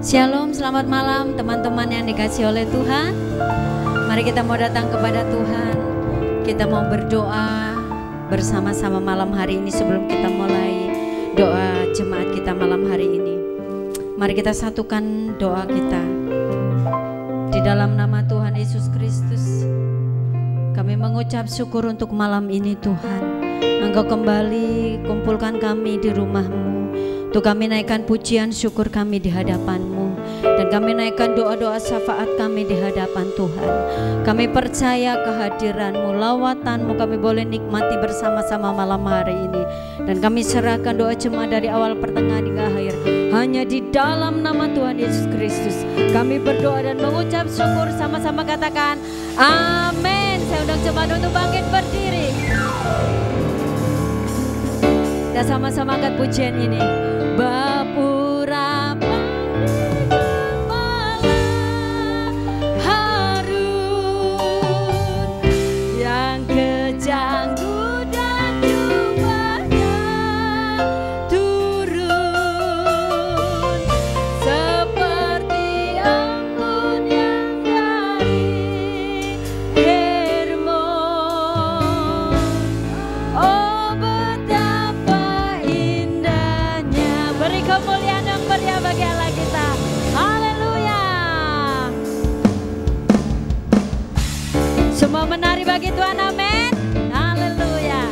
Shalom, selamat malam teman-teman yang dikasih oleh Tuhan. Mari kita mau datang kepada Tuhan. Kita mau berdoa bersama-sama malam hari ini sebelum kita mulai doa jemaat kita malam hari ini. Mari kita satukan doa kita. Di dalam nama Tuhan Yesus Kristus, kami mengucap syukur untuk malam ini Tuhan. Engkau kembali kumpulkan kami di rumah-Mu. Untuk kami naikkan pujian syukur kami di hadapan-Mu. Dan kami naikkan doa-doa syafaat kami di hadapan Tuhan. Kami percaya kehadiran-Mu, lawatan-Mu kami boleh nikmati bersama-sama malam hari ini. Dan kami serahkan doa jemaat dari awal pertengahan hingga akhir. Hanya di dalam nama Tuhan Yesus Kristus kami berdoa dan mengucap syukur, sama-sama katakan amin. Saya undang jemaat untuk bangkit berdiri. Kita sama-sama angkat pujian ini. Bapura Harun yang kejang dan jubahnya turun seperti embun yang dari Hermon. Oh betapa indahnya. Beri kemuliaan dan meriah bagi Allah kita. Haleluya. Semua menari bagi Tuhan, amin. Haleluya.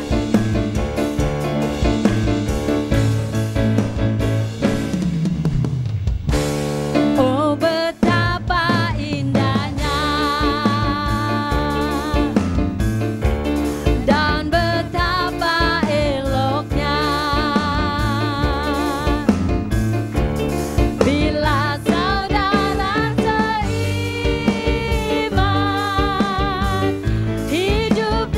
Oh betapa indahnya dan betapa eloknya bila saudara seiman hidup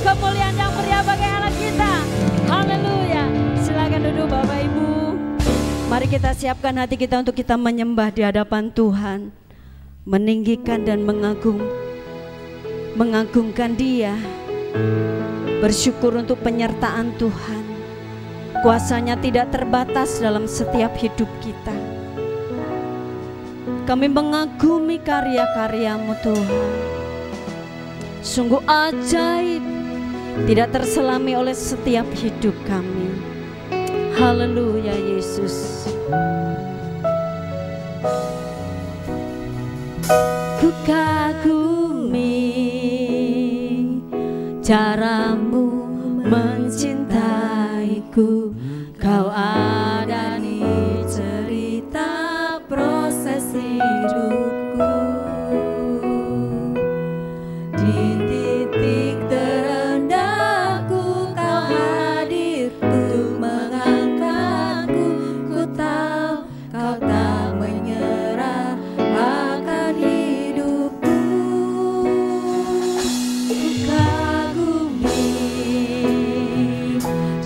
kemuliaan yang meriah bagi Allah kita. Haleluya. Silakan duduk Bapak Ibu. Mari kita siapkan hati kita untuk kita menyembah di hadapan Tuhan, meninggikan dan mengagungkan Dia, bersyukur untuk penyertaan Tuhan. Kuasanya tidak terbatas dalam setiap hidup kita. Kami mengagumi karya-karya-Mu Tuhan. Sungguh ajaib, tidak terselami oleh setiap hidup kami. Haleluya Yesus. Ku kagumi cara-Mu mencintaiku. Kau ada di cerita proses hidupku. Di titik terendahku Kau hadir untuk mengangkatku. Ku tahu Kau tak menyerah akan hidupku. Ku kagumi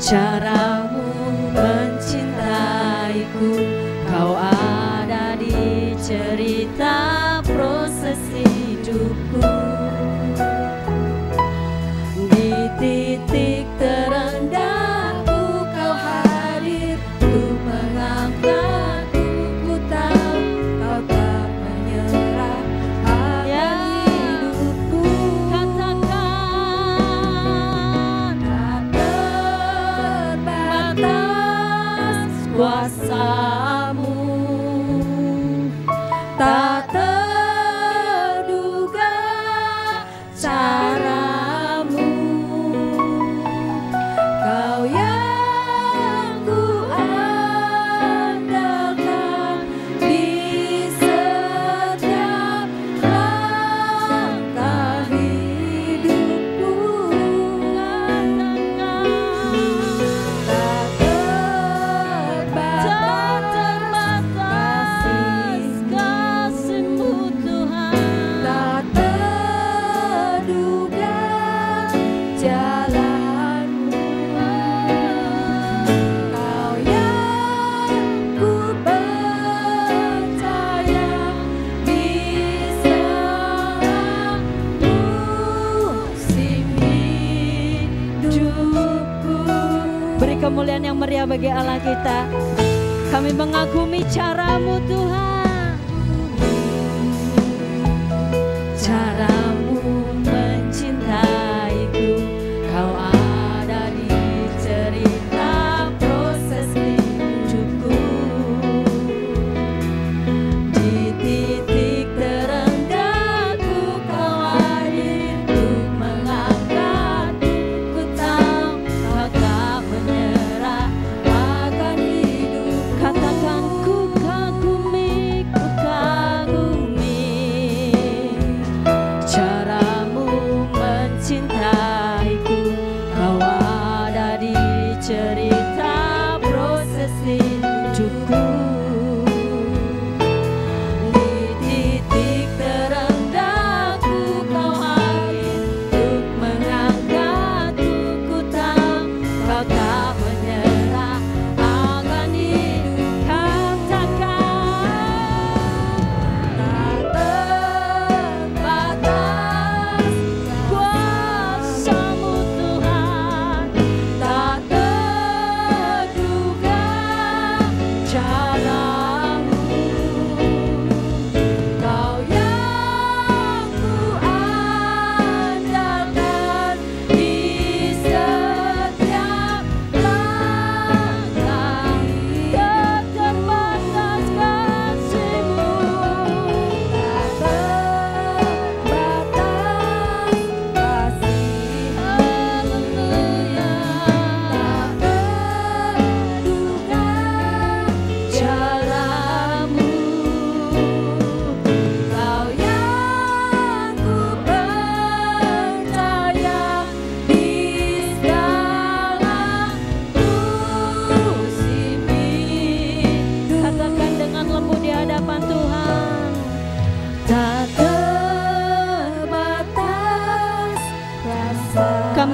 cara-Mu mencintaiku. Kau ada di cerita proses hidupku. Di titik terendahku Kau hadir untuk mengangkatku. Ku tahu Kau tak menyerah akan hidupku. Katakan tak terbatas kuasa-Mu, tak terduga cara-Mu. Kau yang ku andalkan di setiap langkah hidupku. Tak terbatas kasih-Mu Tuhan, tak terduga jalan-Mu. Kau yang ku percaya bisa musim hidupku. Beri kemuliaan yang meriah bagi Allah kita. Kami mengagumi cara-Mu Tuhan, cara-Mu mencintaiku. Kau ada di cerita proses hidupku. Di titik terendahku Kau hadir untuk mengangkatku. Ku tahu Kau tak menyerah akan hidup. Katakan ku kagumi cara-Mu mencintaiku. Kau ada di cerita proses hidupku. Di titik terendahku Kau hadir untuk mengangkatku. Ku tahu Kau tak menyerah akan hidup. Katakan tak terbatas kuasa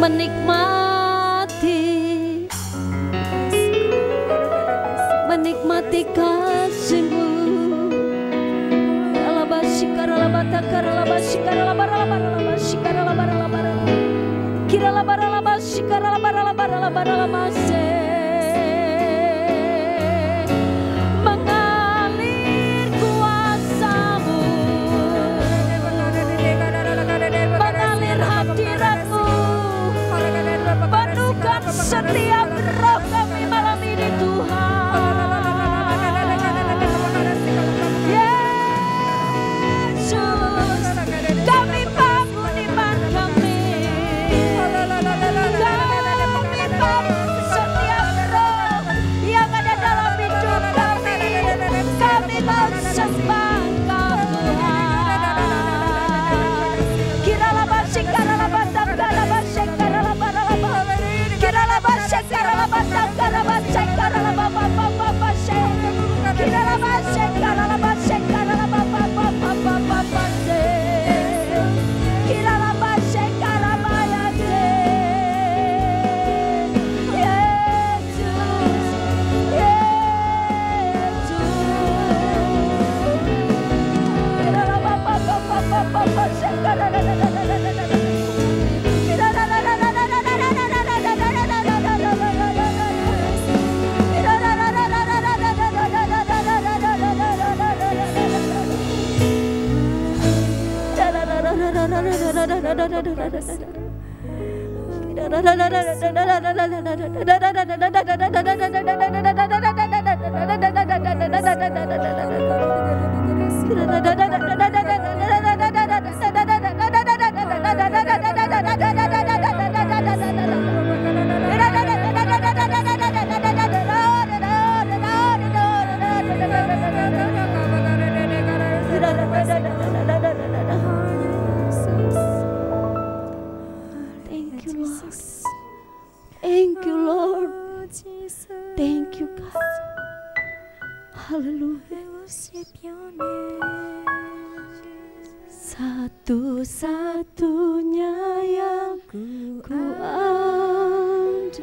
menikmati kasih-Mu. Mengalir kuasa-Mu, mengalir hadirat-Mu, penuhkan setiap roh kami malam ini Tuhan. Thank you Lord. Thank you God. Haleluya. Satu-satunya yang ku andalkan,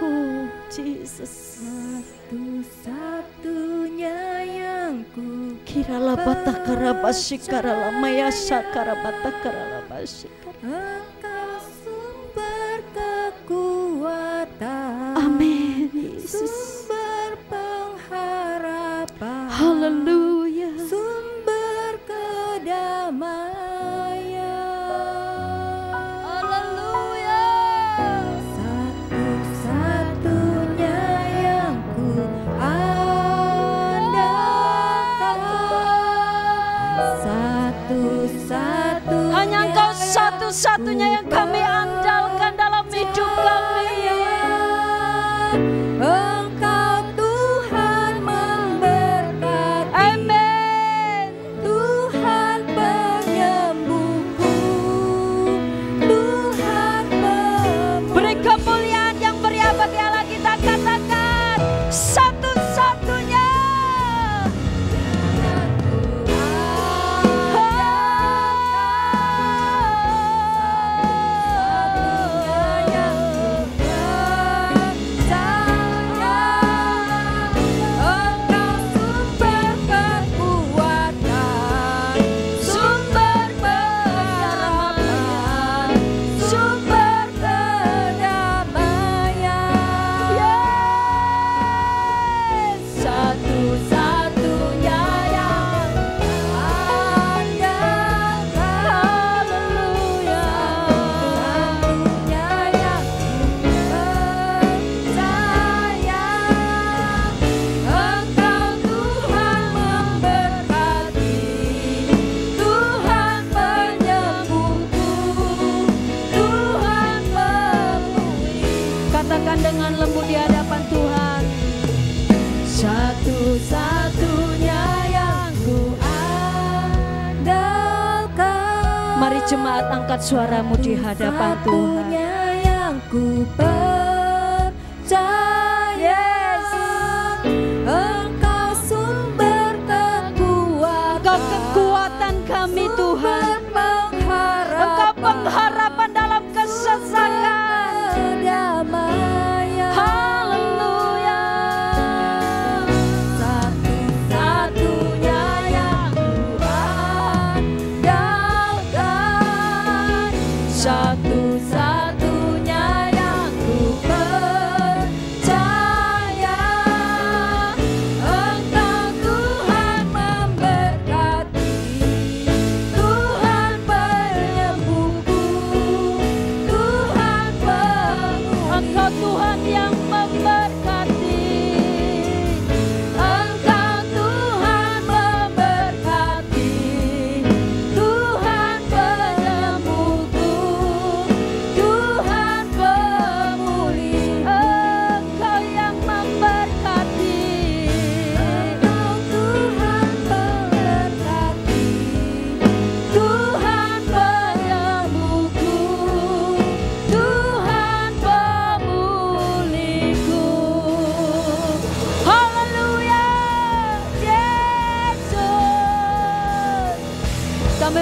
oh Jesus. Satu-satunya yang ku kirala batakara basikara lamaya sakara batakara basikara. Engkau sumber kekuatan. Amin Yesus. Sumber pengharapan. Haleluya. Sumber kedamaian. Haleluya. Satu-satunya yang ku andalkan. Satu-satunya. Hanya Engkau satu-satunya yang kami andalkan dalam hidup kami. Engkau Tuhan memberkati. Amin. Tuhan penyembuhku, Tuhan beri kemuliaan yang berabad Allah. Kita katakan satu-satunya. Dengan lembut di hadapan Tuhan, satu-satunya yang ku andalkan. Mari jemaat angkat suaramu di hadapan Tuhan. Yang ku percaya, Engkau sumber kekuatan. Engkau kekuatan kami Tuhan. Engkau pengharapan dalam kesulitan.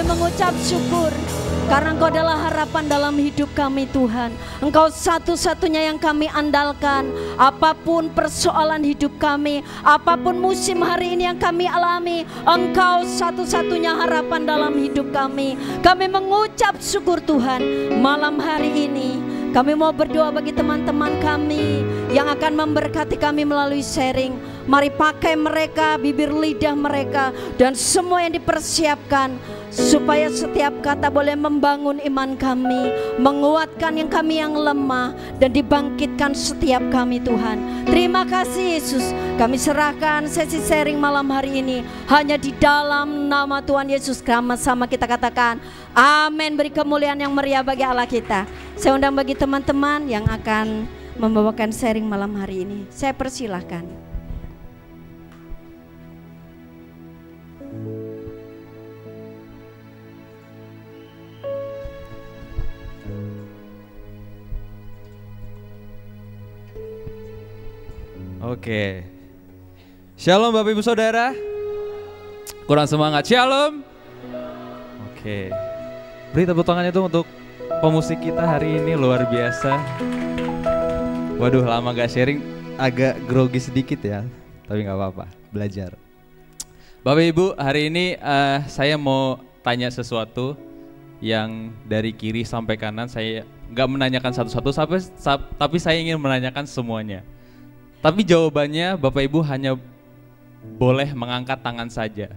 mengucap syukur karena Engkau adalah harapan dalam hidup kami Tuhan. Engkau satu-satunya yang kami andalkan. Apapun persoalan hidup kami, apapun musim hari ini yang kami alami, Engkau satu-satunya harapan dalam hidup kami. Kami mengucap syukur Tuhan malam hari ini. Kami mau berdoa bagi teman-teman kami yang akan memberkati kami melalui sharing. Mari pakai mereka, bibir lidah mereka, dan semua yang dipersiapkan supaya setiap kata boleh membangun iman kami, menguatkan yang kami yang lemah, dan dibangkitkan setiap kami Tuhan. Terima kasih Yesus. Kami serahkan sesi sharing malam hari ini hanya di dalam nama Tuhan Yesus. Sama-sama kita katakan amin. Beri kemuliaan yang meriah bagi Allah kita. Saya undang bagi teman-teman yang akan membawakan sharing malam hari ini. Saya persilahkan. Oke. Shalom Bapak Ibu Saudara. Kurang semangat. Shalom. Oke. Beri tepuk tangannya tuh untuk pemusik kita hari ini, luar biasa. Waduh, lama gak sharing, agak grogi sedikit ya. Tapi gak apa-apa, belajar. Bapak Ibu, hari ini saya mau tanya sesuatu yang dari kiri sampai kanan. Saya gak menanyakan satu-satu, tapi saya ingin menanyakan semuanya. Tapi jawabannya Bapak Ibu hanya boleh mengangkat tangan saja.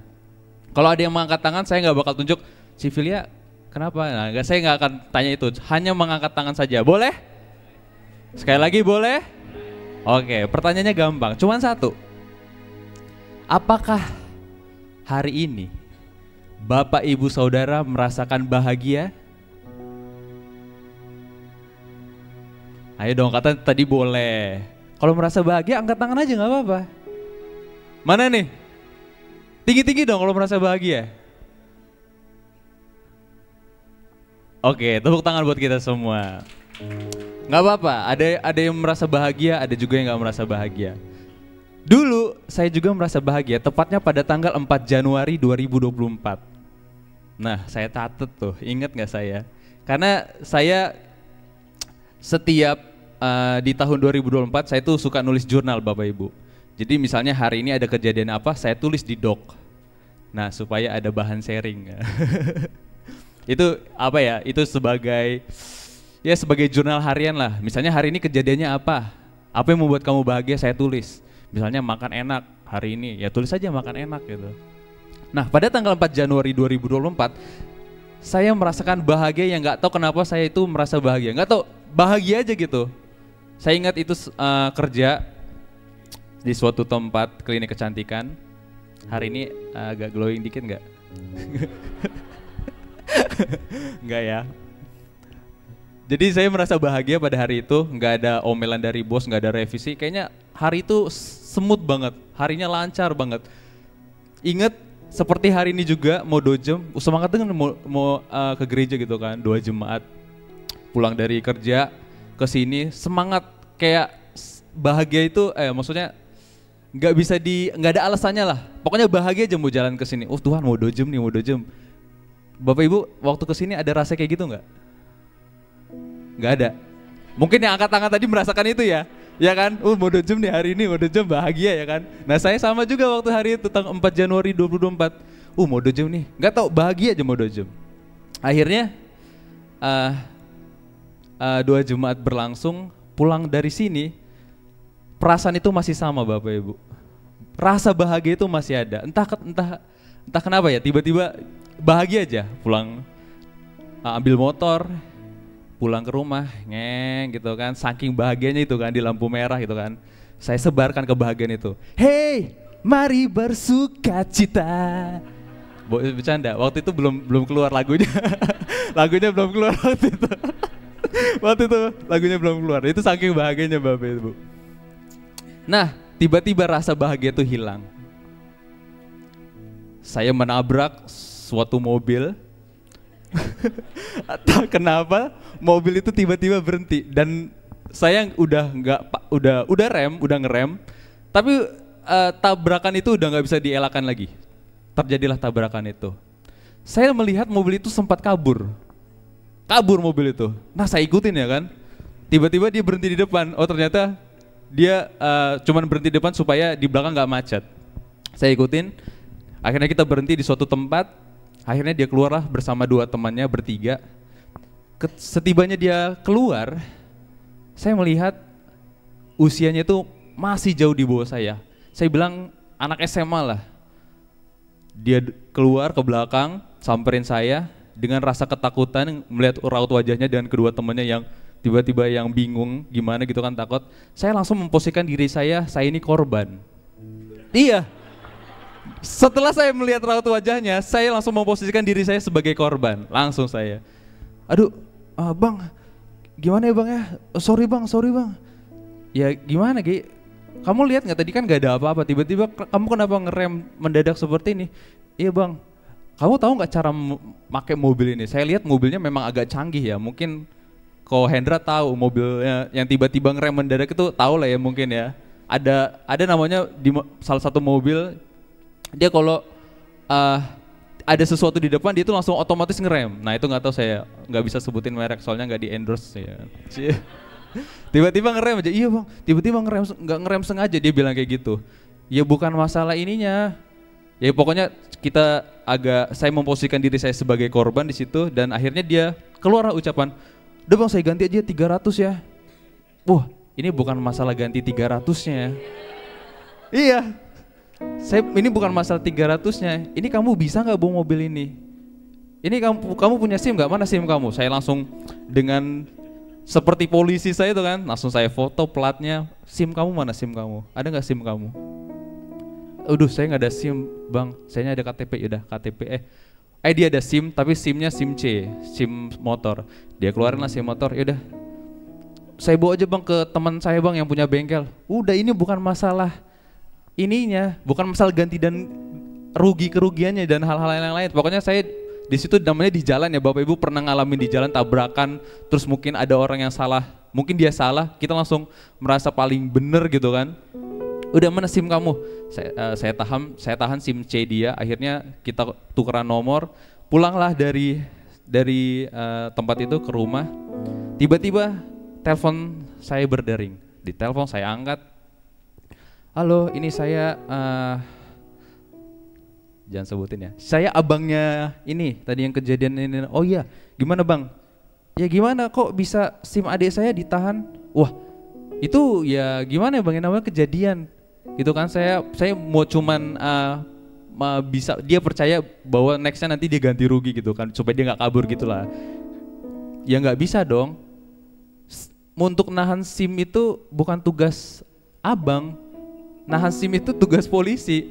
Kalau ada yang mengangkat tangan, saya nggak bakal tunjuk, Civilia kenapa? Nah, saya nggak akan tanya itu, hanya mengangkat tangan saja. Boleh? Sekali lagi boleh? Oke, pertanyaannya gampang, cuman satu. Apakah hari ini Bapak Ibu Saudara merasakan bahagia? Ayo dong, kata tadi boleh. Kalau merasa bahagia, angkat tangan aja gak apa-apa. Mana nih? Tinggi-tinggi dong kalau merasa bahagia. Oke, tepuk tangan buat kita semua. Gak apa-apa, ada yang merasa bahagia, ada juga yang gak merasa bahagia. Dulu saya juga merasa bahagia, tepatnya pada tanggal 4 Januari 2024. Nah, saya catat tuh, ingat gak saya? Karena saya setiap di tahun 2024 saya tuh suka nulis jurnal Bapak Ibu. Jadi misalnya hari ini ada kejadian apa, saya tulis di doc. Nah, supaya ada bahan sharing. Itu apa ya? Itu sebagai jurnal harian lah. Misalnya hari ini kejadiannya apa? Apa yang membuat kamu bahagia, saya tulis. Misalnya makan enak hari ini, ya tulis aja makan enak gitu. Nah, pada tanggal 4 Januari 2024 saya merasakan bahagia yang nggak tahu kenapa saya itu merasa bahagia. Nggak tahu, bahagia aja gitu. Saya ingat itu kerja di suatu tempat klinik kecantikan. Hari ini agak glowing dikit nggak? Nggak ya. Jadi saya merasa bahagia pada hari itu. Nggak ada omelan dari bos, nggak ada revisi. Kayaknya hari itu smooth banget, harinya lancar banget. Ingat seperti hari ini juga mau dojem, semangat dengan mau ke gereja gitu kan, 2 jemaat. Pulang dari kerja ke sini semangat, kayak bahagia itu maksudnya nggak ada alasannya lah, pokoknya bahagia aja mau jalan ke sini. Oh Tuhan, mau dojem nih, mau dojem. Bapak Ibu waktu ke sini ada rasa kayak gitu nggak? Nggak ada. Mungkin yang angkat tangan tadi merasakan itu ya kan? Mau dojem nih hari ini, mau dojem, bahagia ya kan? Nah, saya sama juga waktu hari itu tanggal 4 Januari 2024. Mau dojem nih, nggak tahu, bahagia aja mau dojem. Akhirnya 2 Jumat berlangsung, pulang dari sini, perasaan itu masih sama Bapak Ibu. Rasa bahagia itu masih ada. Entah kenapa ya, tiba-tiba bahagia aja. Pulang, ambil motor, pulang ke rumah, ngeng gitu kan. Saking bahagianya itu kan, di lampu merah gitu kan. Saya sebarkan kebahagiaan itu. Hey, mari bersuka cita. Bercanda, waktu itu belum keluar lagunya. Lagunya belum keluar waktu itu. Waktu itu lagunya belum keluar. Itu saking bahagianya Bapak Ibu. Nah, tiba-tiba rasa bahagia itu hilang. Saya menabrak suatu mobil. Entah kenapa mobil itu tiba-tiba berhenti dan saya udah ngerem, tapi tabrakan itu udah nggak bisa dielakkan lagi. Terjadilah tabrakan itu. Saya melihat mobil itu sempat kabur. Kabur mobil itu. Nah saya ikutin ya kan. Tiba-tiba dia berhenti di depan. Oh ternyata dia cuman berhenti di depan supaya di belakang nggak macet. Saya ikutin. Akhirnya kita berhenti di suatu tempat. Akhirnya dia keluarlah bersama 2 temannya bertiga. Setibanya dia keluar, saya melihat usianya itu masih jauh di bawah saya. Saya bilang anak SMA lah. Dia keluar ke belakang, samperin saya dengan rasa ketakutan melihat raut wajahnya dan kedua temannya yang tiba-tiba yang bingung gimana gitu kan, takut. Saya langsung memposisikan diri saya ini korban. Iya. Setelah saya melihat raut wajahnya, saya langsung memposisikan diri saya sebagai korban. Langsung saya. Aduh, bang, gimana ya bang ya? Sorry bang. Ya gimana Gi? Kamu lihat nggak tadi kan nggak ada apa-apa. Tiba-tiba kamu kenapa ngerem mendadak seperti ini? Iya bang. Kamu tahu nggak cara pakai mobil ini? Saya lihat mobilnya memang agak canggih ya. Mungkin kalau Hendra tahu mobilnya yang tiba-tiba ngerem mendadak itu tahu lah ya mungkin ya. Ada namanya di salah satu mobil. Dia kalau ada sesuatu di depan dia tuh langsung otomatis ngerem. Nah itu nggak tahu, saya nggak bisa sebutin merek soalnya nggak di endorse ya. Tiba-tiba ngerem aja, iya bang. Tiba-tiba ngerem, nggak ngerem sengaja, dia bilang kayak gitu. Ya bukan masalah ininya. Ya pokoknya saya memposisikan diri saya sebagai korban di situ dan akhirnya dia keluar ucapan, udah bang saya ganti aja 300 ya. Wah ini bukan masalah ganti 300-nya. Iya. Ini bukan masalah 300-nya. Ini kamu bisa nggak bawa mobil ini? Ini kamu punya SIM nggak? Mana SIM kamu? Saya langsung dengan seperti polisi saya itu kan, langsung saya foto platnya. SIM kamu mana SIM kamu? Ada nggak SIM kamu? Udah saya nggak ada SIM bang. Saya ada KTP. Yaudah KTP. Dia ada SIM tapi SIM-nya SIM C, SIM motor. Dia keluarin lah SIM motor. Yaudah. Saya bawa aja bang ke teman saya bang yang punya bengkel. Udah ini bukan masalah ininya, bukan masalah ganti dan kerugiannya dan hal-hal yang lain. Pokoknya saya di situ namanya di jalan ya, Bapak Ibu pernah ngalamin di jalan tabrakan, terus mungkin ada orang yang salah, mungkin dia salah, kita langsung merasa paling bener gitu kan. Udah mana SIM kamu? Saya tahan SIM C dia. Akhirnya kita tukeran nomor, pulanglah dari tempat itu ke rumah. Tiba-tiba telepon saya berdering. Di telepon saya angkat. Halo, ini saya, jangan sebutin ya. Saya abangnya ini, tadi yang kejadian ini. Oh iya, gimana bang? Ya gimana kok bisa SIM adik saya ditahan? Wah, itu ya gimana ya bang, yang namanya kejadian. Itu kan saya mau cuman bisa, dia percaya bahwa nextnya nanti dia ganti rugi gitu kan, supaya dia nggak kabur gitulah. Ya nggak bisa dong. Untuk nahan SIM itu bukan tugas abang. Nahan SIM itu tugas polisi.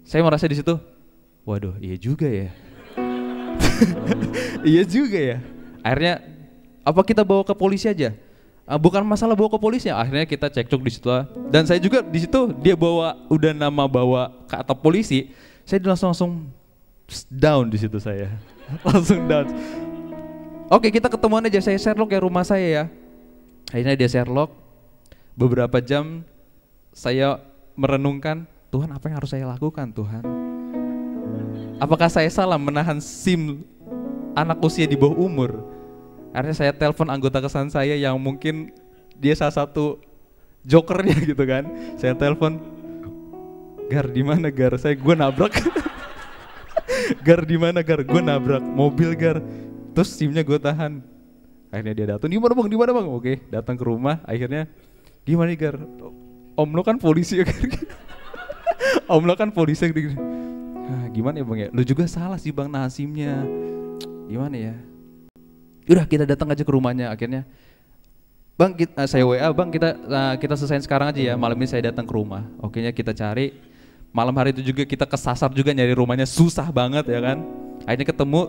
Saya merasa di situ, waduh, iya juga ya. Iya juga ya. Akhirnya apa kita bawa ke polisi aja? Bukan masalah bawa ke polisi ya. Akhirnya kita cekcok di situ. Dan saya juga di situ dia bawa ke atap polisi. Saya langsung down di situ saya. Langsung down. Oke, kita ketemuan aja. Saya Sherlock ya rumah saya ya. Akhirnya dia Sherlock. Beberapa jam saya merenungkan, Tuhan apa yang harus saya lakukan Tuhan? Apakah saya salah menahan SIM anak usia di bawah umur? Akhirnya saya telepon anggota kesan saya yang mungkin dia salah satu jokernya gitu kan. Saya telepon, Gar di mana Gar? Gue nabrak. Gar di mana Gar? Gue nabrak mobil Gar. Terus SIM-nya gue tahan. Akhirnya dia datang, di mana bang? Oke, datang ke rumah. Akhirnya gimana nih Gar? Om lo kan polisi ya kan? Om lo kan polisi gitu. Gimana ya bang ya? Lo juga salah sih bang nahan SIM-nya. Gimana ya? Udah kita datang aja ke rumahnya akhirnya. Bang, saya WA bang, kita selesaiin sekarang aja ya. Malam ini saya datang ke rumah. Oke, kita cari. Malam hari itu juga kita kesasar juga nyari rumahnya, susah banget ya kan. Akhirnya ketemu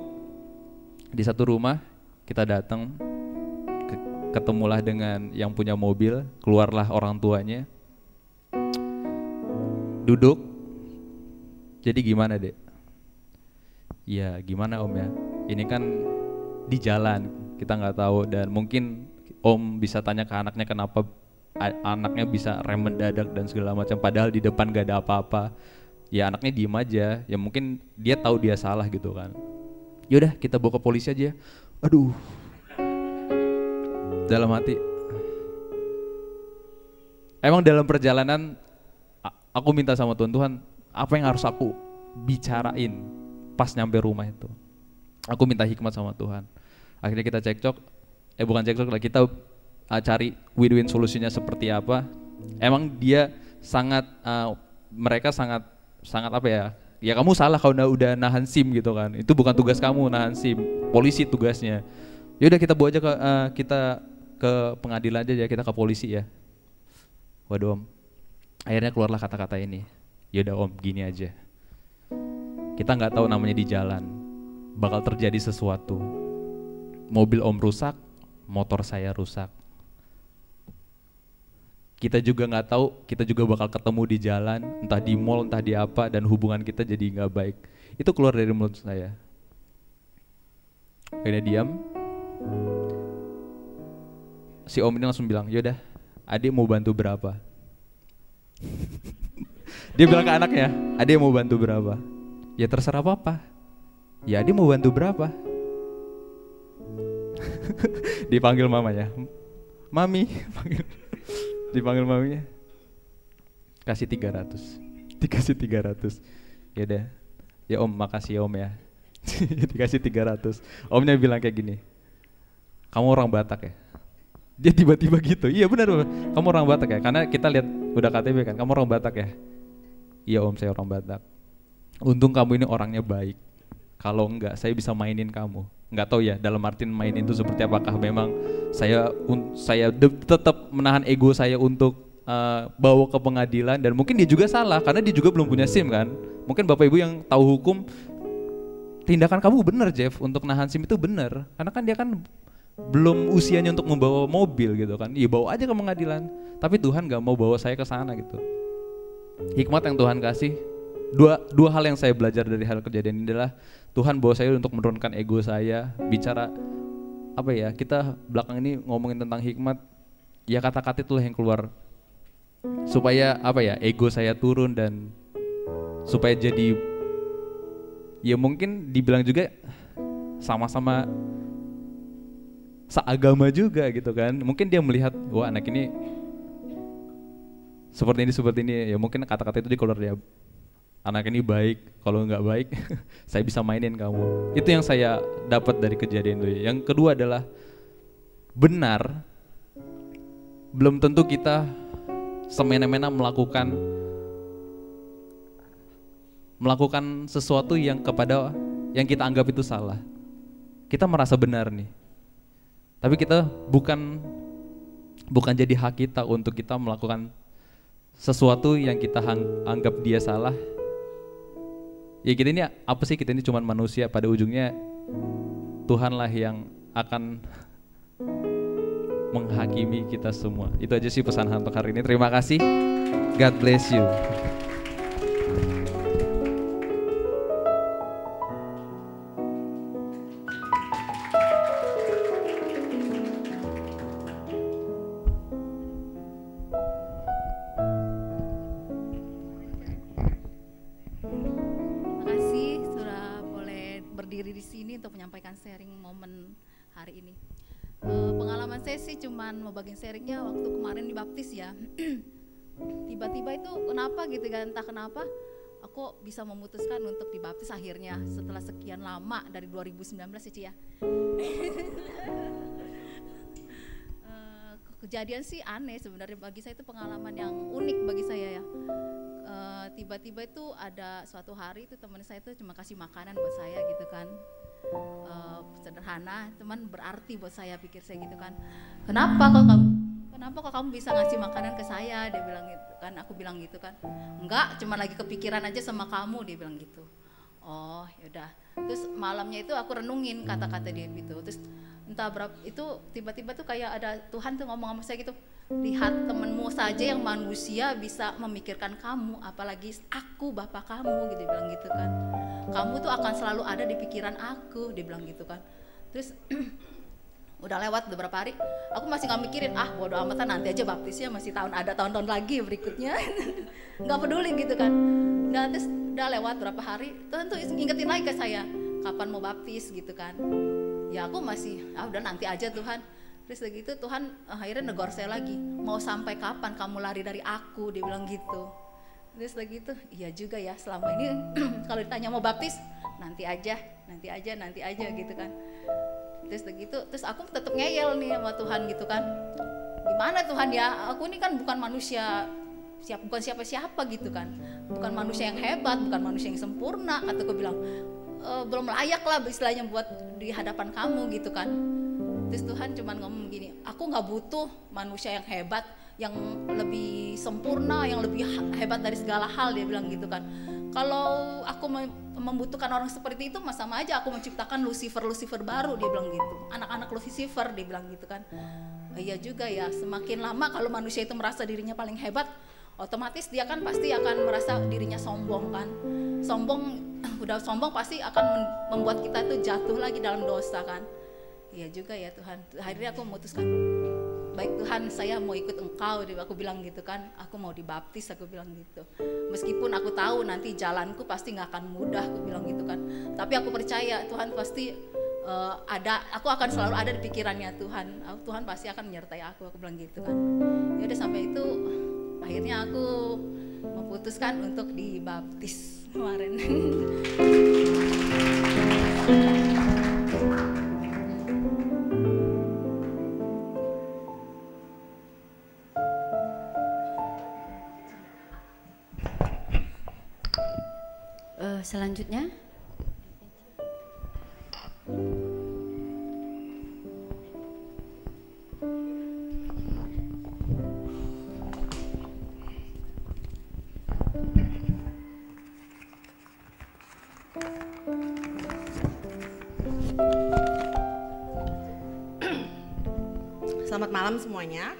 di satu rumah. Kita datang, ketemulah dengan yang punya mobil. Keluarlah orang tuanya. Duduk. Jadi gimana dek? Ya gimana om ya? Ini kan di jalan, kita nggak tahu dan mungkin om bisa tanya ke anaknya kenapa anaknya bisa rem mendadak dan segala macam. Padahal di depan gak ada apa-apa. Ya anaknya diem aja, ya mungkin dia tahu dia salah gitu kan. Yaudah kita bawa ke polisi aja. Aduh, dalam hati, emang dalam perjalanan aku minta sama Tuhan, Tuhan apa yang harus aku bicarain pas nyampe rumah itu. Aku minta hikmat sama Tuhan. Akhirnya kita cekcok, bukan cekcok lah, kita cari win-win solusinya seperti apa. Emang dia sangat, mereka sangat apa ya? Ya kamu salah kalau udah nahan SIM gitu kan. Itu bukan tugas kamu nahan SIM, polisi tugasnya. Yaudah kita bawa aja kita ke pengadilan aja ya, kita ke polisi ya. Waduh Om, akhirnya keluarlah kata-kata ini. Yaudah Om, gini aja. Kita nggak tahu namanya di jalan bakal terjadi sesuatu. Mobil Om rusak, motor saya rusak. Kita juga nggak tahu, kita juga bakal ketemu di jalan, entah di mall, entah di apa, dan hubungan kita jadi nggak baik. Itu keluar dari mulut saya. Akhirnya diam. Si Om ini langsung bilang, yaudah, adik mau bantu berapa? Dia bilang ke anaknya, adik mau bantu berapa? Ya terserah papa. Ya adik mau bantu berapa? Dipanggil mamanya, Mami, dipanggil maminya, kasih 300. Dikasih 300. Yaudah, ya Om makasih ya Om ya. Dikasih 300. Omnya bilang kayak gini, kamu orang Batak ya? Dia tiba-tiba gitu, iya benar, kamu orang Batak ya? Karena kita lihat udah KTP kan, kamu orang Batak ya? Iya Om, saya orang Batak. Untung kamu ini orangnya baik. Kalau enggak, saya bisa mainin kamu. Enggak tahu ya, dalam artian mainin itu seperti apakah memang saya tetap menahan ego saya untuk bawa ke pengadilan, dan mungkin dia juga salah karena dia juga belum punya SIM kan. Mungkin Bapak Ibu yang tahu hukum, tindakan kamu benar Jeff untuk nahan SIM itu benar. Karena kan dia kan belum usianya untuk membawa mobil gitu kan. Iya bawa aja ke pengadilan. Tapi Tuhan gak mau bawa saya ke sana gitu. Hikmat yang Tuhan kasih, dua hal yang saya belajar dari hal kejadian ini adalah Tuhan bawa saya untuk menurunkan ego saya, bicara apa ya, kita belakang ini ngomongin tentang hikmat, ya kata-kata itulah yang keluar supaya apa ya, ego saya turun dan supaya jadi, ya mungkin dibilang juga sama-sama seagama juga gitu kan. Mungkin dia melihat, wah anak ini seperti ini, ya mungkin kata-kata itu dikeluar dia, anak ini baik, kalau nggak baik saya bisa mainin kamu. Itu yang saya dapat dari kejadian itu. Yang kedua adalah, benar belum tentu kita semena-mena melakukan sesuatu yang kita anggap itu salah. Kita merasa benar nih, tapi kita bukan jadi hak kita untuk kita melakukan sesuatu yang kita anggap dia salah. Ya kita ini apa sih, kita ini cuma manusia, pada ujungnya Tuhanlah yang akan menghakimi kita semua. Itu aja sih pesan untuk hari ini. Terima kasih. God bless you. Berdiri di sini untuk menyampaikan sharing momen hari ini. Pengalaman saya sih cuman mau bagiin sharingnya waktu kemarin dibaptis ya. Tiba-tiba itu kenapa gitu kan, entah kenapa aku bisa memutuskan untuk dibaptis akhirnya setelah sekian lama, dari 2019 ya Ci ya. Kejadian sih aneh sebenarnya, bagi saya itu pengalaman yang unik bagi saya ya. Tiba-tiba itu ada suatu hari itu teman saya itu cuma kasih makanan buat saya gitu kan, sederhana teman berarti buat saya, pikir saya gitu kan, kenapa kok kamu bisa ngasih makanan ke saya, dia bilang gitu kan. Aku bilang gitu kan, enggak, cuma lagi kepikiran aja sama kamu, dia bilang gitu. Oh yaudah, terus malamnya itu aku renungin kata-kata dia gitu, terus entah berapa itu tiba-tiba tuh kayak ada Tuhan tuh ngomong sama saya gitu, lihat temenmu saja yang manusia bisa memikirkan kamu, apalagi aku bapak kamu gitu, dia bilang gitu kan. Kamu tuh akan selalu ada di pikiran aku, dia bilang gitu kan. Terus Udah lewat beberapa hari, aku masih nggak mikirin, bodo amat lah, nanti aja baptisnya, masih tahun-tahun lagi berikutnya. Nggak peduli gitu kan. Nah terus udah lewat berapa hari, Tuhan tuh ingetin lagi ke saya, kapan mau baptis gitu kan. Ya aku masih, udah nanti aja Tuhan. Terus begitu Tuhan akhirnya negor saya lagi, mau sampai kapan kamu lari dari aku, dia bilang gitu. Terus begitu, iya juga ya, selama ini kalau ditanya mau baptis, nanti aja gitu kan. Terus begitu, terus aku tetap ngeyel nih sama Tuhan gitu kan. Gimana Tuhan ya, aku ini kan bukan manusia, bukan siapa-siapa gitu kan. Bukan manusia yang hebat, bukan manusia yang sempurna. Atau aku bilang, belum layak lah istilahnya buat di hadapan kamu gitu kan. Terus Tuhan cuman ngomong gini, aku gak butuh manusia yang hebat, yang lebih sempurna, yang lebih hebat dari segala hal, dia bilang gitu kan. Kalau aku membutuhkan orang seperti itu, sama aja aku menciptakan Lucifer baru, dia bilang gitu. Anak-anak Lucifer, dia bilang gitu kan. Iya juga ya, semakin lama kalau manusia itu merasa dirinya paling hebat, otomatis dia kan pasti akan merasa dirinya sombong kan. Udah sombong pasti akan membuat kita itu jatuh lagi dalam dosa kan. Iya juga ya Tuhan. Akhirnya aku memutuskan, baik Tuhan, saya mau ikut Engkau, aku bilang gitu kan. Aku mau dibaptis, aku bilang gitu. Meskipun aku tahu nanti jalanku pasti gak akan mudah, aku bilang gitu kan. Tapi aku percaya Tuhan pasti aku akan selalu ada di pikirannya Tuhan. Tuhan pasti akan menyertai aku bilang gitu kan. Ya udah, sampai itu akhirnya aku memutuskan untuk dibaptis kemarin. Selanjutnya selamat malam semuanya.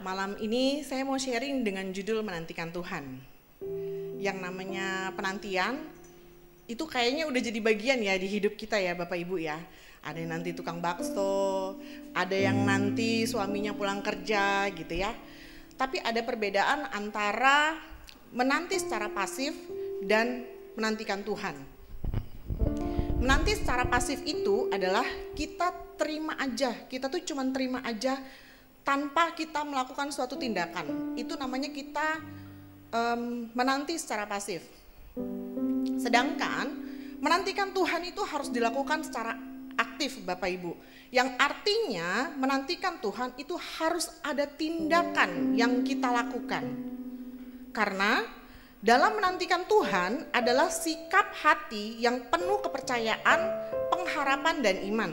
Malam ini saya mau sharing dengan judul menantikan Tuhan. Yang namanya penantian itu kayaknya udah jadi bagian ya di hidup kita ya Bapak Ibu ya. Ada yang nanti tukang bakso, ada yang nanti suaminya pulang kerja gitu ya. Tapi ada perbedaan antara menanti secara pasif dan menantikan Tuhan. Menanti secara pasif itu adalah kita terima aja, kita tuh cuman terima aja tanpa kita melakukan suatu tindakan. Itu namanya kita menanti secara pasif. Sedangkan menantikan Tuhan itu harus dilakukan secara aktif Bapak Ibu. Yang artinya menantikan Tuhan itu harus ada tindakan yang kita lakukan. Karena dalam menantikan Tuhan adalah sikap hati yang penuh kepercayaan, pengharapan dan iman.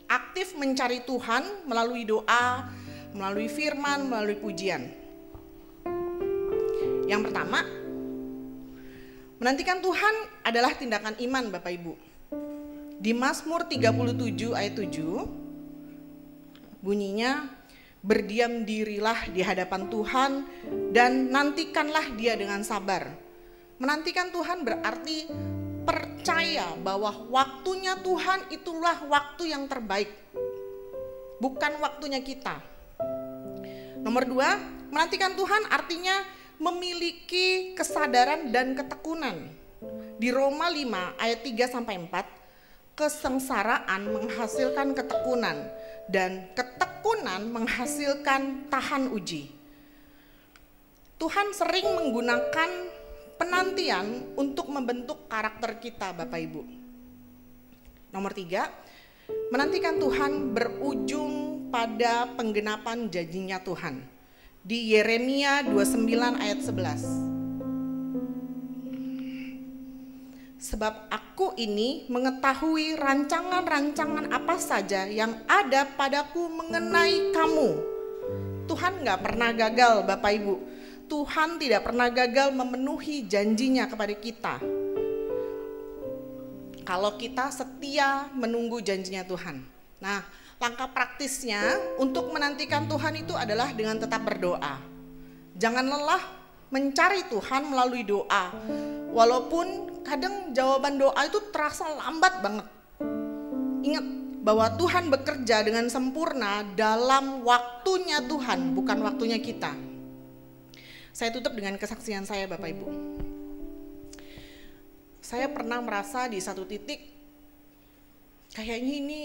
Aktif mencari Tuhan melalui doa, melalui firman, melalui pujian. Yang pertama, menantikan Tuhan adalah tindakan iman Bapak Ibu. Di Mazmur 37 ayat 7 bunyinya, berdiam dirilah di hadapan Tuhan dan nantikanlah Dia dengan sabar. Menantikan Tuhan berarti percaya bahwa waktunya Tuhan itulah waktu yang terbaik, bukan waktunya kita. Nomor 2, menantikan Tuhan artinya memiliki kesadaran dan ketekunan. Di Roma 5 ayat 3-4, kesengsaraan menghasilkan ketekunan dan ketekunan menghasilkan tahan uji. Tuhan sering menggunakan penantian untuk membentuk karakter kita Bapak Ibu. Nomor 3, menantikan Tuhan berujung pada penggenapan janjinya Tuhan. Di Yeremia 29 ayat 11. Sebab aku ini mengetahui rancangan-rancangan apa saja yang ada padaku mengenai kamu. Tuhan gak pernah gagal Bapak Ibu. Tuhan tidak pernah gagal memenuhi janjinya kepada kita. Kalau kita setia menunggu janjinya Tuhan. Nah, langkah praktisnya untuk menantikan Tuhan itu adalah dengan tetap berdoa. Jangan lelah mencari Tuhan melalui doa. Walaupun kadang jawaban doa itu terasa lambat banget. Ingat, bahwa Tuhan bekerja dengan sempurna dalam waktunya Tuhan, bukan waktunya kita. Saya tutup dengan kesaksian saya, Bapak Ibu. Saya pernah merasa di satu titik, kayaknya ini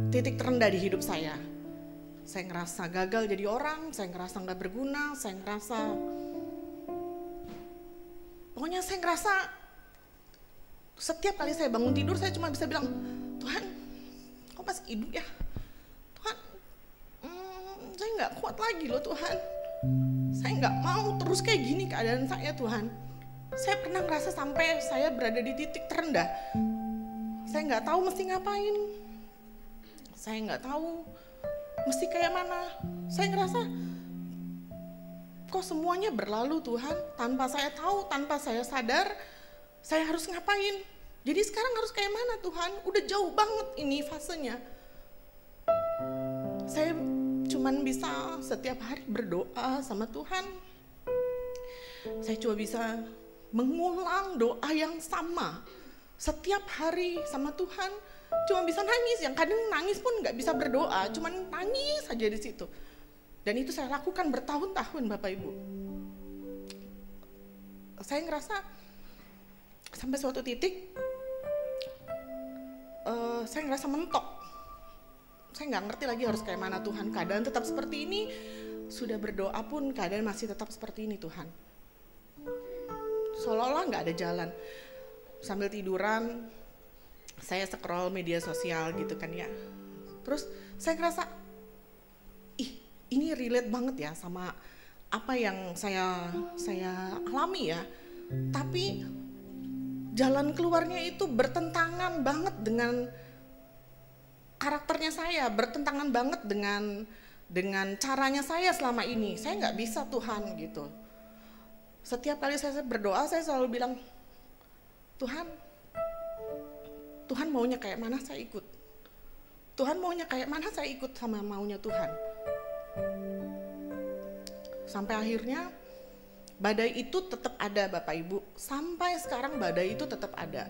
titik terendah di hidup saya. Saya ngerasa gagal jadi orang, saya ngerasa gak berguna, saya ngerasa, pokoknya saya ngerasa setiap kali saya bangun tidur saya cuma bisa bilang, Tuhan, kok masih hidup ya? Tuhan, saya gak kuat lagi loh Tuhan. Saya gak mau terus kayak gini keadaan saya Tuhan. Saya pernah ngerasa sampai saya berada di titik terendah. Saya gak tahu mesti ngapain. Saya gak tahu mesti kayak mana. Saya ngerasa, kok semuanya berlalu Tuhan, tanpa saya tahu, tanpa saya sadar, saya harus ngapain. Jadi sekarang harus kayak mana Tuhan, udah jauh banget ini fasenya. Saya cuman bisa setiap hari berdoa sama Tuhan. Saya cuma bisa mengulang doa yang sama setiap hari sama Tuhan. Cuma bisa nangis, yang kadang nangis pun gak bisa berdoa, cuman nangis aja di situ. Dan itu saya lakukan bertahun-tahun Bapak Ibu. Saya ngerasa sampai suatu titik saya ngerasa mentok. Saya gak ngerti lagi harus kayak mana Tuhan. Keadaan tetap seperti ini, sudah berdoa pun keadaan masih tetap seperti ini Tuhan. Seolah-olah gak ada jalan. Sambil tiduran saya scroll media sosial gitu kan ya. Terus saya ngerasa, ini relate banget ya sama apa yang saya alami ya. Tapi jalan keluarnya itu bertentangan banget dengan karakternya saya, bertentangan banget dengan caranya saya selama ini. Saya nggak bisa Tuhan gitu. Setiap kali saya berdoa saya selalu bilang, Tuhan maunya kayak mana saya ikut. Tuhan maunya kayak mana saya ikut sama maunya Tuhan. Sampai akhirnya badai itu tetap ada Bapak Ibu. Sampai sekarang badai itu tetap ada.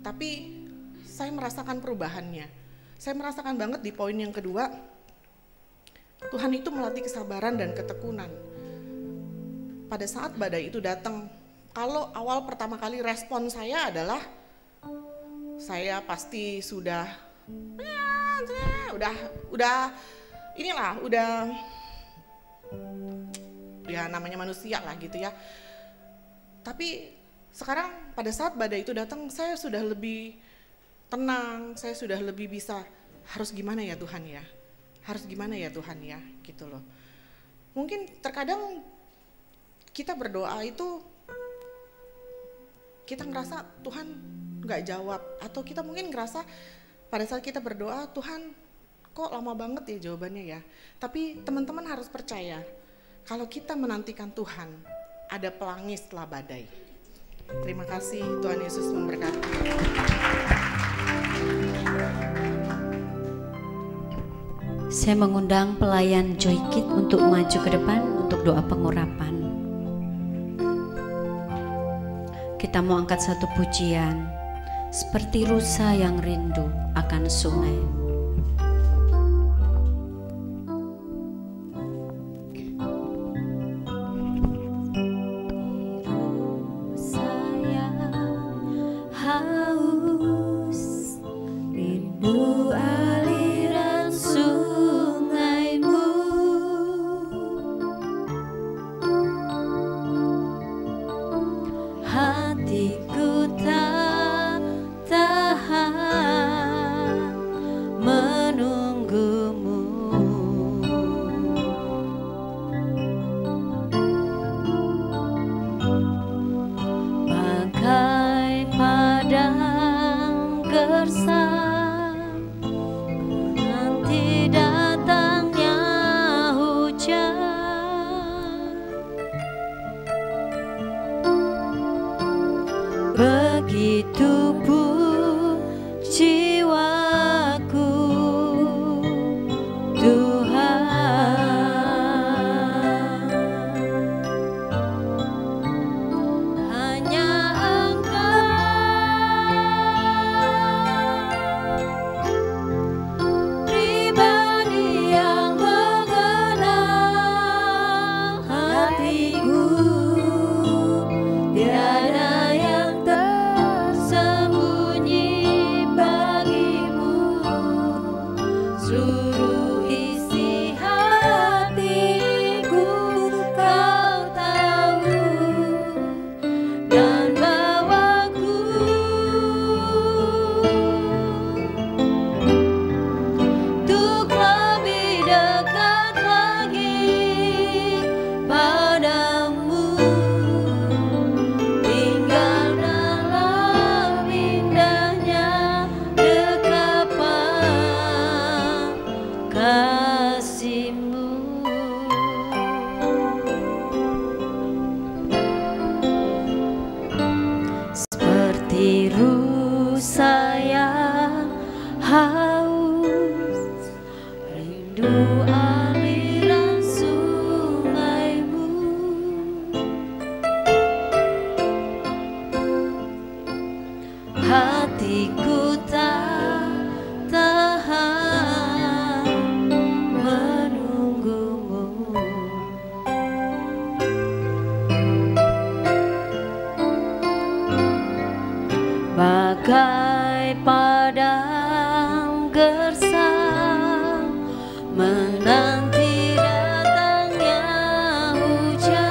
Tapi saya merasakan perubahannya. Saya merasakan banget di poin yang kedua, Tuhan itu melatih kesabaran dan ketekunan. Pada saat badai itu datang, kalau awal pertama kali respon saya adalah saya pasti sudah ya namanya manusia lah gitu ya. Tapi sekarang pada saat badai itu datang, saya sudah lebih tenang, saya sudah lebih bisa, harus gimana ya Tuhan ya, harus gimana ya Tuhan ya gitu loh. Mungkin terkadang kita berdoa itu kita ngerasa Tuhan gak jawab, atau kita mungkin ngerasa pada saat kita berdoa, Tuhan kok lama banget ya jawabannya ya. Tapi teman-teman harus percaya, kalau kita menantikan Tuhan, ada pelangi setelah badai. Terima kasih, Tuhan Yesus memberkati. Saya mengundang pelayan Joy Kid untuk maju ke depan untuk doa pengurapan. Kita mau angkat satu pujian, seperti rusa yang rindu akan sungai. gersang menanti datangnya hujan.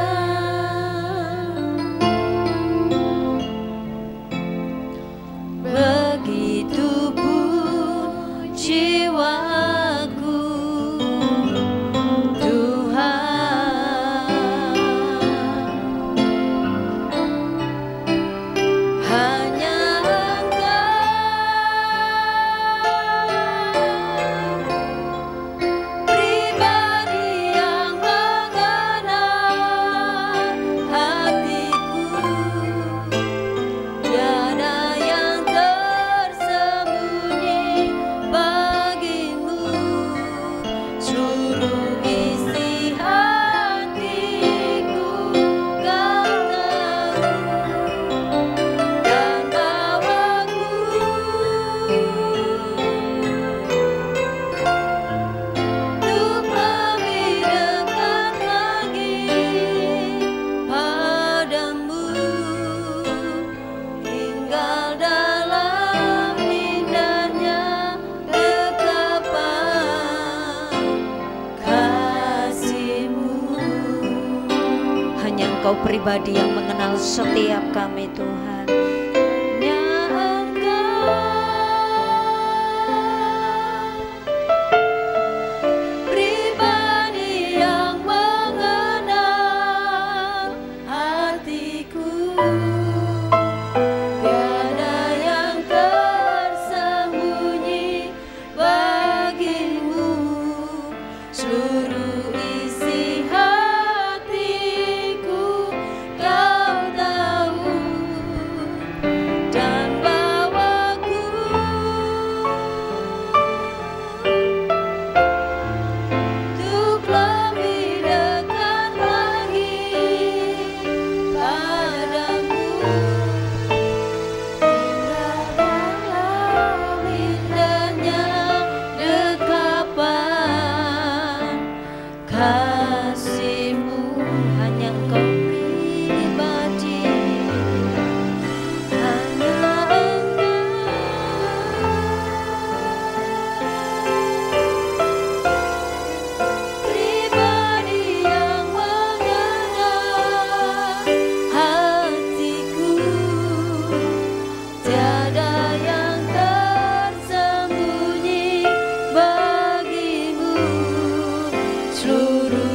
Begitupun jiwaku, Tuhan, hanya pribadi yang mengenal hatiku, tiada yang tersembunyi bagimu, seluruh isi hatiku kau tahu, dan bawaku untuk lebih dekat lagi padamu, tinggal dalam indahnya dekapan kasih-Mu. Hanya Engkau pribadi yang mengenal setiap kami, Tuhan. Hanya pribadi yang mengenal hatiku, tiada yang tersembunyi bagimu, seluruh isi hatiku kau tahu, dan bawaku untuk lebih dekat lagi padamu, tinggal dalam indahnya dekapan kasih-Mu. Hanya Engkau pribadi, hanya pribadi yang mengenal hatiku, tiada yang tersembunyi bagimu, seluruh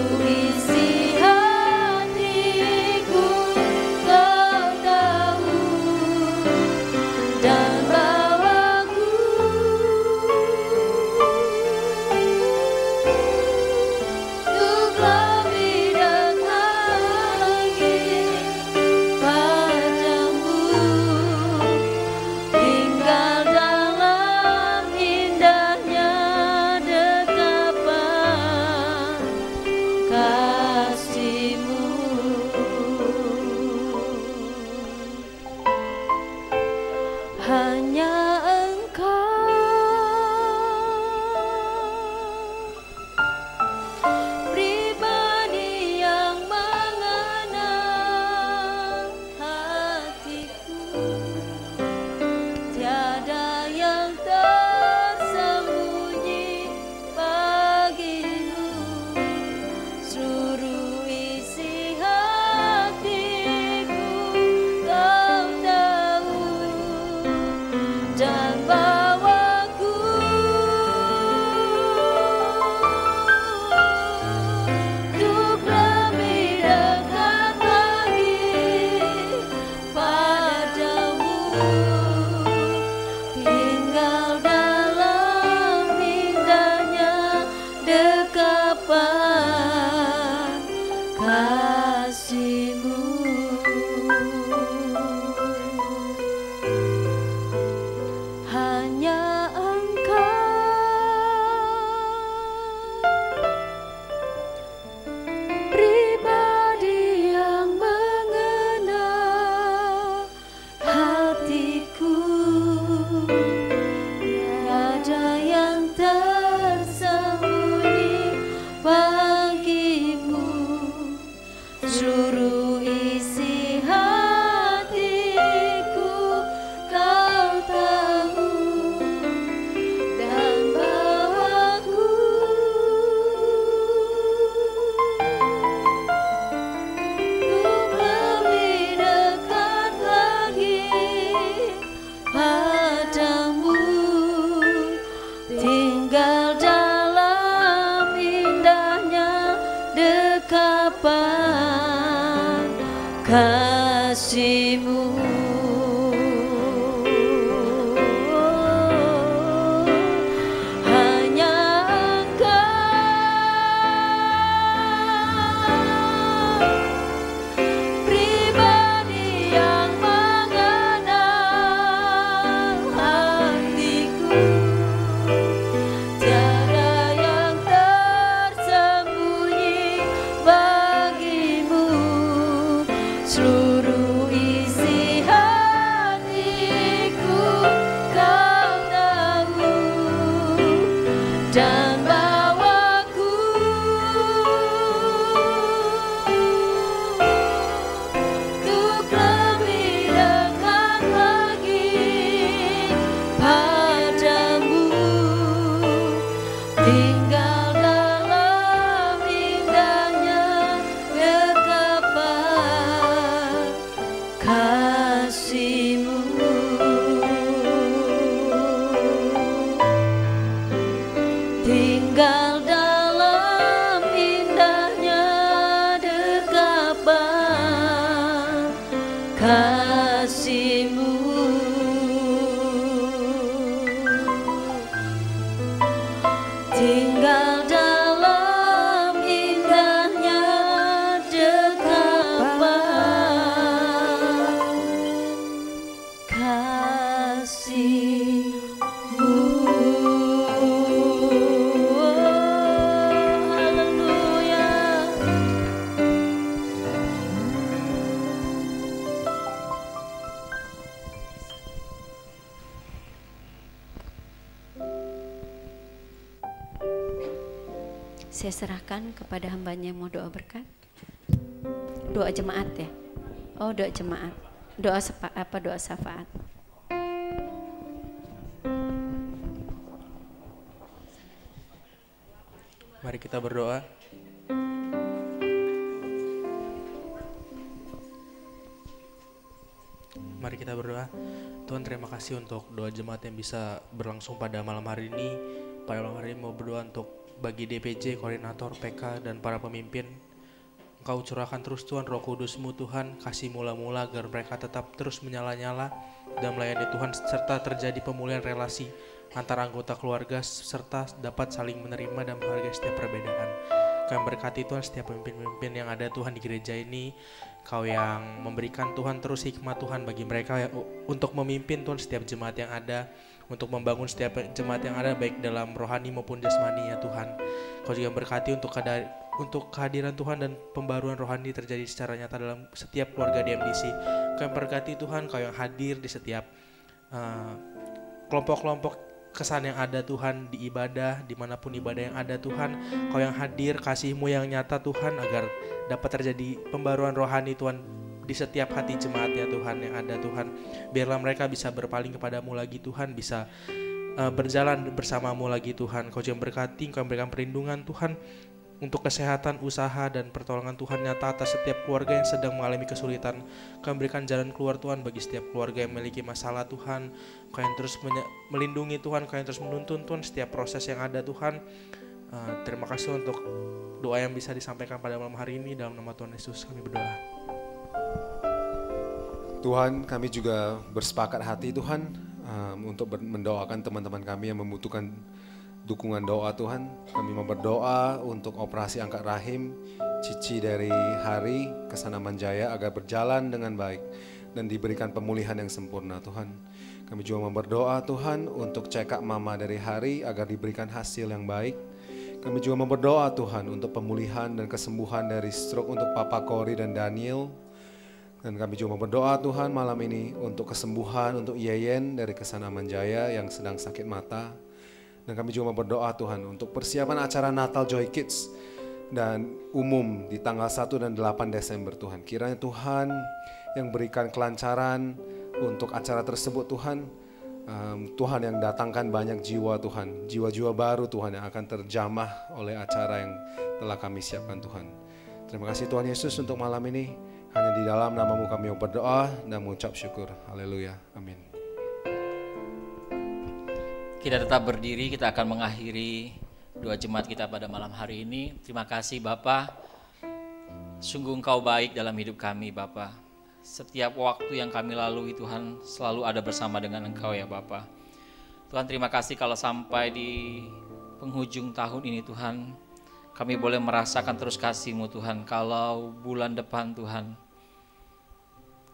tinggal dalam indahnya dekapan kasih-Mu. Hanya Engkau pribadi yang mengenal hatiku, tiada yang tersembunyi bagi-Mu. Seluruh isi hatiku Kau tahu, dan bawaku untuk lebih dekat lagi padamu, tinggal dalam indahnya dekapan kasih-Mu. Tinggal dalam indahnya dekapan kasih-Mu. Tinggal dalam indahnya dekapan kasih-Mu. Haleluya. Saya serahkan kepada hambanya yang mau doa berkat. Doa jemaat ya? Oh, doa jemaat. Doa doa syafaat. Mari kita berdoa. Mari kita berdoa. Tuhan, terima kasih untuk doa jemaat yang bisa berlangsung pada malam hari ini. Pada malam hari ini mau berdoa untuk bagi DPJ, koordinator, PK, dan para pemimpin. Engkau curahkan terus Tuhan Roh Kudus-Mu Tuhan, kasih mula-mula agar mereka tetap terus menyala-nyala dan melayani Tuhan, serta terjadi pemulihan relasi antara anggota keluarga, serta dapat saling menerima dan menghargai setiap perbedaan. Kau yang berkati Tuhan setiap pemimpin-pemimpin yang ada Tuhan di gereja ini. Kau yang memberikan Tuhan terus hikmat Tuhan bagi mereka untuk memimpin Tuhan setiap jemaat yang ada, untuk membangun setiap jemaat yang ada baik dalam rohani maupun jasmani ya Tuhan. Kau juga berkati untuk kehadiran Tuhan dan pembaruan rohani terjadi secara nyata dalam setiap keluarga di MDC. Kau yang berkati Tuhan, Kau yang hadir di setiap kelompok-kelompok kesan yang ada Tuhan di ibadah, dimanapun ibadah yang ada Tuhan. Kau yang hadir, kasih-Mu yang nyata Tuhan, agar dapat terjadi pembaruan rohani Tuhan di setiap hati jemaatnya Tuhan yang ada Tuhan. Biarlah mereka bisa berpaling kepadamu lagi Tuhan, bisa berjalan bersamamu lagi Tuhan. Kau yang berkati, Kau yang berikan perlindungan Tuhan untuk kesehatan, usaha, dan pertolongan Tuhan nyata atas setiap keluarga yang sedang mengalami kesulitan. Kau berikan jalan keluar Tuhan bagi setiap keluarga yang memiliki masalah Tuhan. Kau yang terus melindungi Tuhan, Kau yang terus menuntun Tuhan setiap proses yang ada Tuhan. Terima kasih untuk doa yang bisa disampaikan pada malam hari ini. Dalam nama Tuhan Yesus kami berdoa. Tuhan, kami juga bersepakat hati Tuhan untuk mendoakan teman-teman kami yang membutuhkan dukungan doa Tuhan. Kami mau berdoa untuk operasi angkat rahim Cici dari Hari ke Sana Manjaya agar berjalan dengan baik dan diberikan pemulihan yang sempurna Tuhan. Kami juga mau berdoa Tuhan untuk check up Mama dari Hari agar diberikan hasil yang baik. Kami juga mau berdoa Tuhan untuk pemulihan dan kesembuhan dari stroke untuk Papa Cory dan Daniel. Dan kami juga mau berdoa Tuhan malam ini untuk kesembuhan untuk Yeyen dari Kesana Manjaya yang sedang sakit mata. Dan kami juga mau berdoa Tuhan untuk persiapan acara Natal Joy Kids dan umum di tanggal 1 dan 8 Desember Tuhan. Kiranya Tuhan yang berikan kelancaran untuk acara tersebut Tuhan. Tuhan yang datangkan banyak jiwa Tuhan, jiwa-jiwa baru Tuhan yang akan terjamah oleh acara yang telah kami siapkan Tuhan. Terima kasih Tuhan Yesus untuk malam ini. Hanya di dalam nama-Mu kami berdoa dan mengucap syukur. Haleluya. Amin. Kita tetap berdiri, kita akan mengakhiri doa jemaat kita pada malam hari ini. Terima kasih Bapak, sungguh Engkau baik dalam hidup kami Bapak. Setiap waktu yang kami lalui Tuhan selalu ada bersama dengan Engkau ya Bapak. Tuhan terima kasih kalau sampai di penghujung tahun ini Tuhan, kami boleh merasakan terus kasih-Mu Tuhan. Kalau bulan depan Tuhan,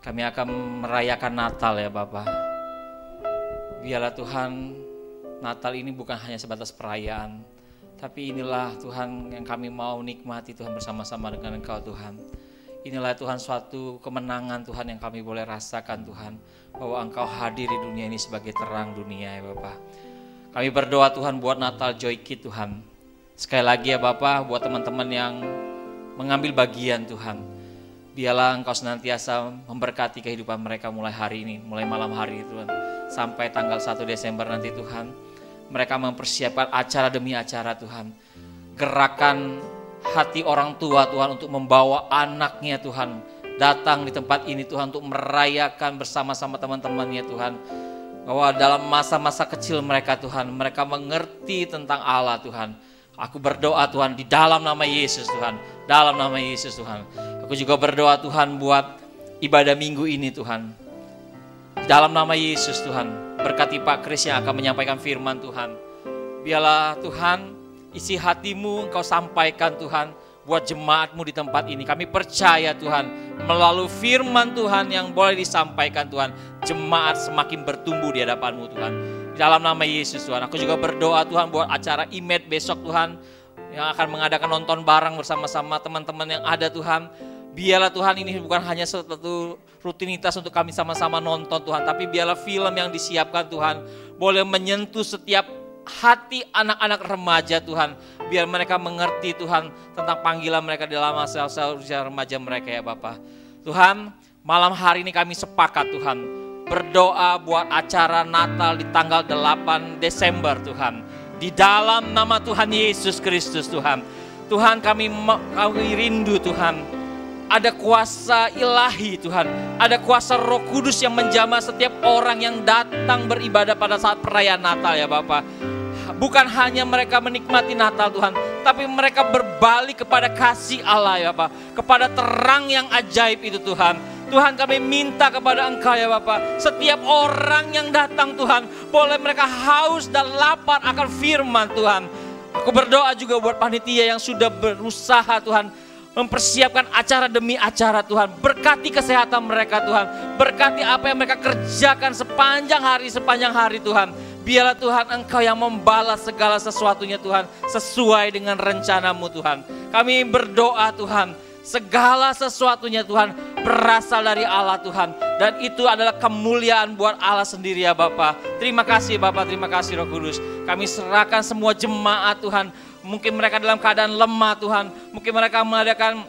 kami akan merayakan Natal ya Bapak. Biarlah Tuhan, Natal ini bukan hanya sebatas perayaan, tapi inilah Tuhan yang kami mau nikmati Tuhan bersama-sama dengan Engkau Tuhan. Inilah Tuhan suatu kemenangan Tuhan yang kami boleh rasakan Tuhan, bahwa Engkau hadir di dunia ini sebagai terang dunia ya Bapak. Kami berdoa Tuhan buat Natal Joy Kid Tuhan. Sekali lagi ya Bapak, buat teman-teman yang mengambil bagian Tuhan, biarlah Engkau senantiasa memberkati kehidupan mereka mulai hari ini, mulai malam hari Tuhan, sampai tanggal 1 Desember nanti Tuhan. Mereka mempersiapkan acara demi acara Tuhan. Gerakan hati orang tua Tuhan untuk membawa anaknya Tuhan datang di tempat ini Tuhan untuk merayakan bersama-sama teman-temannya Tuhan. Bahwa dalam masa-masa kecil mereka Tuhan, mereka mengerti tentang Allah Tuhan. Aku berdoa Tuhan di dalam nama Yesus Tuhan, dalam nama Yesus Tuhan. Aku juga berdoa Tuhan buat ibadah minggu ini Tuhan. Di dalam nama Yesus Tuhan. Berkati Pak Kris yang akan menyampaikan firman Tuhan. Biarlah Tuhan isi hatimu Engkau sampaikan Tuhan buat jemaatmu di tempat ini. Kami percaya Tuhan melalui firman Tuhan yang boleh disampaikan Tuhan, jemaat semakin bertumbuh di hadapan-Mu Tuhan. Di dalam nama Yesus Tuhan. Aku juga berdoa Tuhan buat acara IMED besok Tuhan, yang akan mengadakan nonton bareng bersama-sama teman-teman yang ada Tuhan. Biarlah Tuhan ini bukan hanya suatu rutinitas untuk kami sama-sama nonton Tuhan, tapi biarlah film yang disiapkan Tuhan boleh menyentuh setiap hati anak-anak remaja Tuhan. Biar mereka mengerti Tuhan tentang panggilan mereka dalam masa usia remaja mereka ya Bapak. Tuhan, malam hari ini kami sepakat Tuhan berdoa buat acara Natal di tanggal 8 Desember Tuhan. Di dalam nama Tuhan Yesus Kristus Tuhan. Tuhan kami rindu Tuhan. Ada kuasa ilahi Tuhan, ada kuasa Roh Kudus yang menjamah setiap orang yang datang beribadah pada saat perayaan Natal ya Bapak. Bukan hanya mereka menikmati Natal Tuhan, tapi mereka berbalik kepada kasih Allah ya Bapak, kepada terang yang ajaib itu Tuhan. Tuhan kami minta kepada Engkau ya Bapak, setiap orang yang datang Tuhan, boleh mereka haus dan lapar akan firman Tuhan. Aku berdoa juga buat panitia yang sudah berusaha Tuhan, mempersiapkan acara demi acara Tuhan. Berkati kesehatan mereka Tuhan. Berkati apa yang mereka kerjakan sepanjang hari Tuhan. Biarlah Tuhan Engkau yang membalas segala sesuatunya Tuhan, sesuai dengan rencana-Mu Tuhan. Kami berdoa Tuhan, segala sesuatunya Tuhan berasal dari Allah Tuhan. Dan itu adalah kemuliaan buat Allah sendiri ya Bapak. Terima kasih Bapak, terima kasih Roh Kudus. Kami serahkan semua jemaat Tuhan. Mungkin mereka dalam keadaan lemah Tuhan. Mungkin mereka mengadakan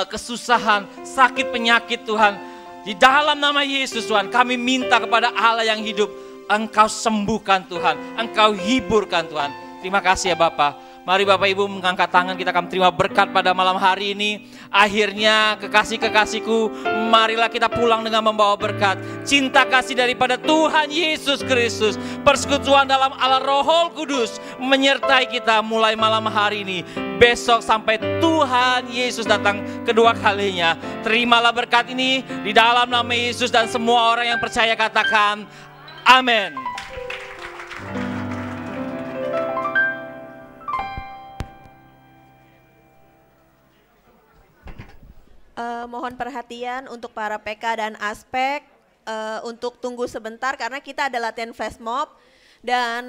kesusahan, sakit, penyakit Tuhan. Di dalam nama Yesus Tuhan, kami minta kepada Allah yang hidup, Engkau sembuhkan Tuhan, Engkau hiburkan Tuhan. Terima kasih ya Bapak. Mari Bapak Ibu mengangkat tangan, kita akan terima berkat pada malam hari ini. Akhirnya kekasih-kekasihku, marilah kita pulang dengan membawa berkat. Cinta kasih daripada Tuhan Yesus Kristus, persekutuan dalam Allah Roh Kudus menyertai kita mulai malam hari ini. Besok sampai Tuhan Yesus datang kedua kalinya. Terimalah berkat ini di dalam nama Yesus, dan semua orang yang percaya katakan amin. Mohon perhatian untuk para PK dan Aspek, untuk tunggu sebentar karena kita ada latihan flash mob dan